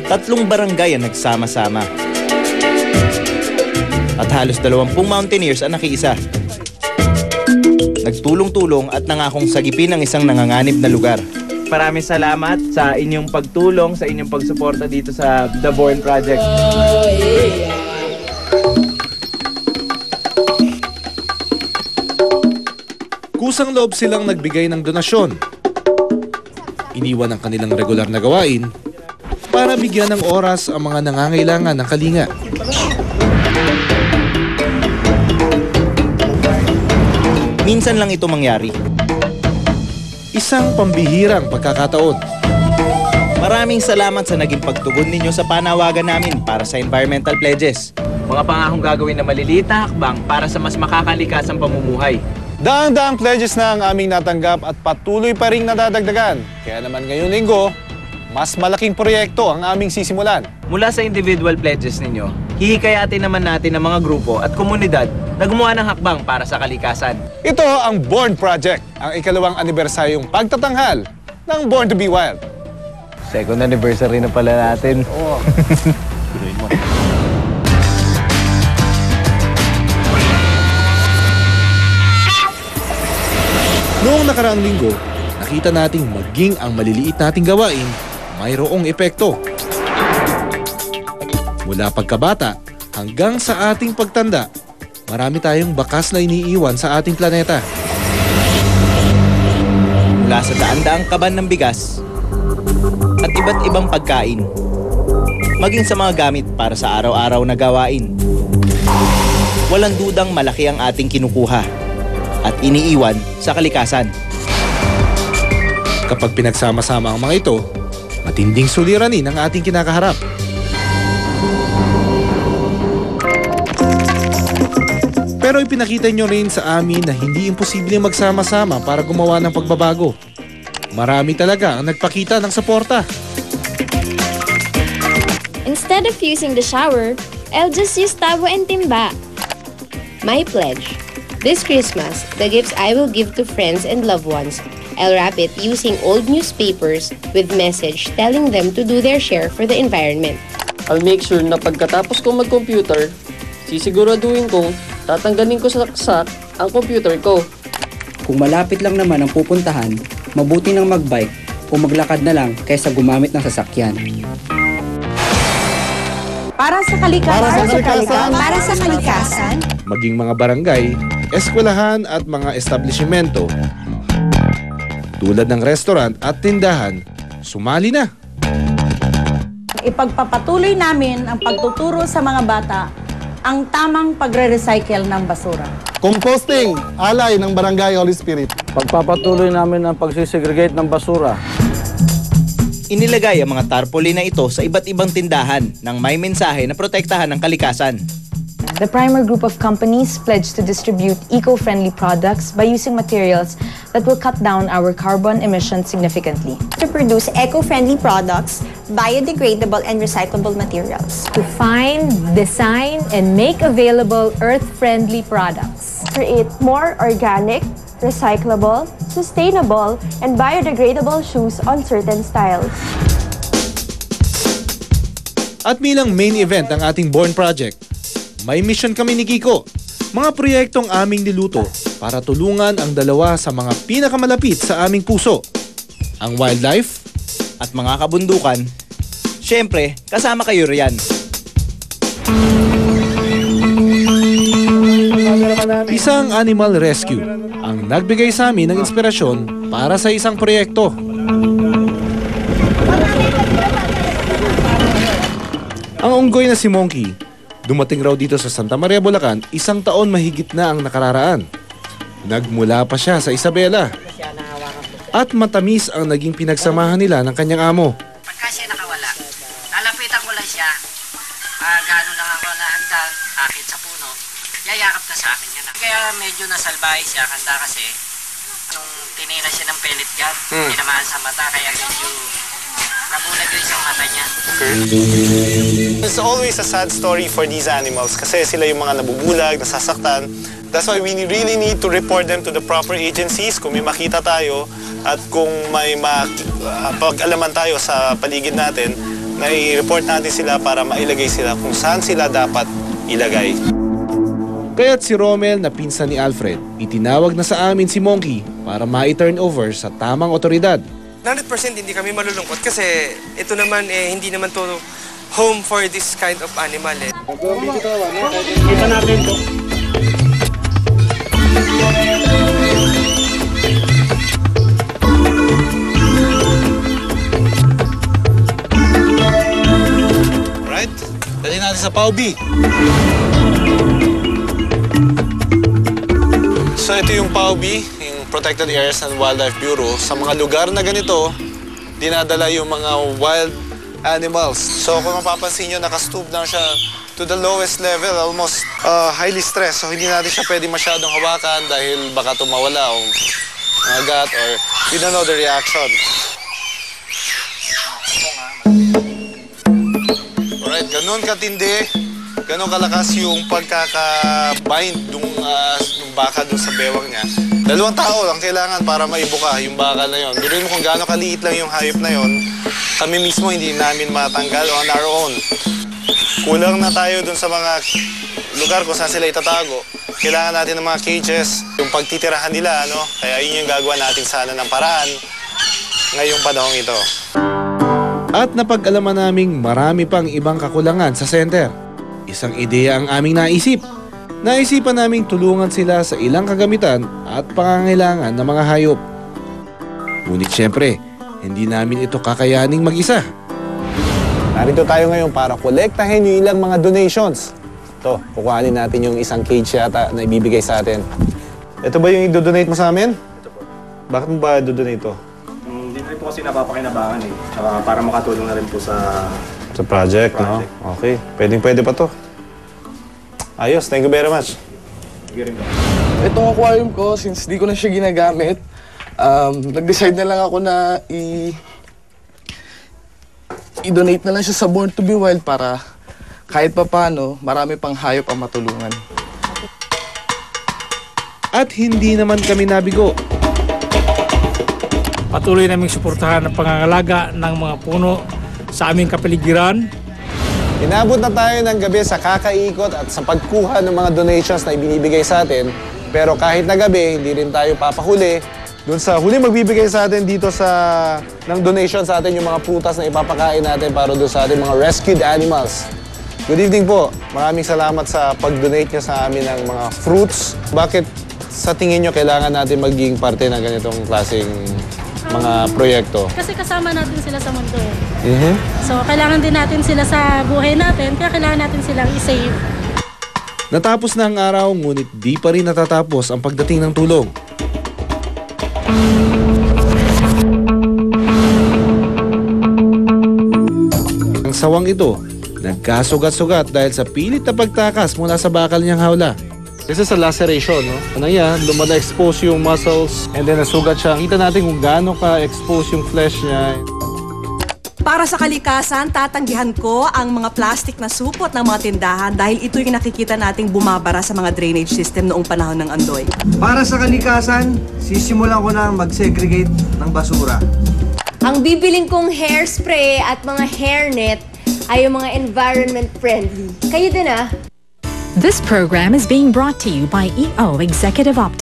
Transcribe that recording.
Tatlong barangay ang nagsama-sama. At halos 20 mountaineers ang nakiisa. Nagtulong-tulong at nangakong sagipin ang isang nanganganib na lugar. Maraming salamat sa inyong pagtulong, sa inyong pagsuporta dito sa The Born Project. Kusang loob silang nagbigay ng donasyon. Iniwan ang kanilang regular na gawain para bigyan ng oras ang mga nangangailangan ng kalinga. Minsan lang ito mangyari. Isang pambihirang pagkakataon. Maraming salamat sa naging pagtugon ninyo sa panawagan namin para sa environmental pledges. Mga pangakong gagawin na maliliit na hakbang para sa mas makakalikasang pamumuhay. Daang-daang pledges na ang aming natanggap at patuloy pa ring nadadagdagan. Kaya naman ngayong linggo, mas malaking proyekto ang aming sisimulan. Mula sa individual pledges ninyo, hihikayatin naman natin ang mga grupo at komunidad na gumawa ng hakbang para sa kalikasan. Ito ang Born Project, ang ikalawang anibersaryong pagtatanghal ng Born to be Wild. Second anniversary na pala natin. Oo. Noong nakaraang linggo, nakita nating maging ang maliliit nating gawain mayroong epekto. Mula pagkabata hanggang sa ating pagtanda, marami tayong bakas na iniiwan sa ating planeta. Mula sa daan-daang kaban ng bigas at iba't ibang pagkain, maging sa mga gamit para sa araw-araw na gawain. Walang dudang malaki ang ating kinukuha at iniiwan sa kalikasan. Kapag pinagsama-sama ang mga ito, matinding suliranin ang ating kinakaharap. Pero ipinakita nyo rin sa amin na hindi imposibleng magsama-sama para gumawa ng pagbabago. Marami talaga ang nagpakita ng suporta. Instead of using the shower, I'll just use tabo and timba. My pledge. This Christmas, the gifts I will give to friends and loved ones, I'll wrap it using old newspapers with message telling them to do their share for the environment. I'll make sure na pagkatapos kong mag-computer, sisiguraduhin kong tatanggalin ko sa saksak ang computer ko. Kung malapit lang naman ang pupuntahan, mabuti nang magbike o maglakad na lang kaysa gumamit ng sasakyan. Para sa kalikasan. Para sa kalikasan. Maging mga barangay, eskwelahan at mga establishmento tulad ng restaurant at tindahan, sumali na. Ipagpapatuloy namin ang pagtuturo sa mga bata ang tamang pagre-recycle ng basura. Composting, alay ng Barangay Holy Spirit. Pagpapatuloy namin ang pagsisegregate ng basura. Inilagay ang mga tarpaulin na ito sa iba't ibang tindahan nang may mensahe na protektahan ng kalikasan. The Primer Group of companies pledged to distribute eco-friendly products by using materials that will cut down our carbon emissions significantly. To produce eco-friendly products, biodegradable and recyclable materials. To find, design, and make available earth-friendly products. Create more organic, recyclable, sustainable, and biodegradable shoes on certain styles. At bilang main event ng ating Born Project, may mission kami ni Kiko. Mga proyektong aming niluto para tulungan ang dalawa sa mga pinakamalapit sa aming puso. Ang wildlife at mga kabundukan. Siyempre, kasama kayo riyan. Isang animal rescue ang nagbigay sa amin ng inspirasyon para sa isang proyekto. Ang unggoy na si Monkey, dumating raw dito sa Santa Maria, Bulacan, 1 taon mahigit na ang nakararaan. Nagmula pa siya sa Isabela. At matamis ang naging pinagsamahan nila ng kanyang amo. Pagka siya nakawala, lalapitan ko lang siya. Gano'n lang ako nahandang, akit sa puno. Yayakap na sa akin yan. Kaya medyo nasalbahe siya, kanda kasi nung tinira siya ng pellet gun, tinamaan sa mata, kaya medyo nabulag yung isang mata niya. It's always a sad story for these animals kasi sila yung mga nabubulag, nasasaktan. That's why we really need to report them to the proper agencies kung may makita tayo at kung may pag-alaman tayo sa paligid natin, na i-report natin sila para mailagay sila kung saan sila dapat ilagay. Kaya't si Romel na pinsan ni Alfred, itinawag na sa amin si Monkey para ma-turn over sa tamang otoridad. 100% hindi kami malulungkot kasi ito naman hindi naman to home for this kind of animal eh. Kita natin to. Alright, dali natin sa PAWB. So ito yung PAWB, yung Protected Areas and Wildlife Bureau. Sa mga lugar na ganito, dinadala yung mga wild animals. So kung mapapansin nyo, nakastoop lang siya to the lowest level, almost highly stressed. So hindi natin siya pwede masyadong hawakan dahil baka tumawala o magat or we don't know the reaction. Alright, ganun katindi, ganun kalakas yung pagkaka-bind nung baka dun sa bewang niya. 2 tao lang kailangan para maibuka yung baka na yon. Biruin mo kung gaano kaliit lang yung hayop na yon, kami mismo hindi namin matanggal on our own. Kulang na tayo dun sa mga lugar kung saan sila itatago. Kailangan natin ng mga cages, yung pagtitirahan nila, ano? Kaya yun yung gagawa natin sana ng paraan ngayong panahong ito. At napag-alaman naming marami pang ibang kakulangan sa center. Isang ideya ang aming naisip. Naisipan naming tulungan sila sa ilang kagamitan at pangangailangan ng mga hayop. Ngunit syempre, hindi namin ito kakayaning mag-isa. Narito tayo ngayon para kolektahin yung ilang mga donations. Ito, kukuhanin natin yung isang cage yata na ibibigay sa atin. Ito ba yung i-donate mo sa amin? Ito po. Bakit mo ba i-donate ito? Hindi na rin po kasi napapakinabangan eh. Tsaka para makatulong na rin po sa project, no? Okay, pwede pa to. Ayos, thank you very much. Itong aquarium ko, since di ko na siya ginagamit, nag-decide na lang ako na i-donate na lang siya sa Born to be Wild para kahit pa paano, marami pang hayop ang matulungan. At hindi naman kami nabigo. Patuloy naming suportahan ang pangangalaga ng mga puno sa aming kapaligiran. Inabot na tayo ng gabi sa kakaikot at sa pagkuha ng mga donations na ibinibigay sa atin. Pero kahit na gabi, hindi rin tayo papahuli. Doon sa huli magbibigay sa atin dito ng donation sa atin yung mga prutas na ipapakain natin para doon sa ating mga rescued animals. Good evening po. Maraming salamat sa pag-donate niyo sa amin ng mga fruits. Bakit sa tingin niyo kailangan natin maging parte ng ganitong klaseng mga proyekto? Kasi kasama natin sila sa mundo. So, kailangan din natin sila sa buhay natin, kaya kailangan natin silang i-save. Natapos na ang araw, ngunit di pa rin natatapos ang pagdating ng tulong. Ang sawang ito, nagkasugat-sugat dahil sa pilit na pagtakas mula sa bakal niyang hawla. This is a laceration, no? Ano yan? Lumala-expose yung muscles and then nasugat siya. Kita natin kung gaano ka-expose yung flesh niya. Para sa kalikasan, tatanggihan ko ang mga plastic na supot ng mga tindahan dahil ito yung nakikita nating bumabara sa mga drainage system noong panahon ng Andoy. Para sa kalikasan, sisimulan ko na mag-segregate ng basura. Ang bibiling kong hairspray at mga hairnet ay yung mga environment friendly. Kayo din ah. This program is being brought to you by EO Executive Optics.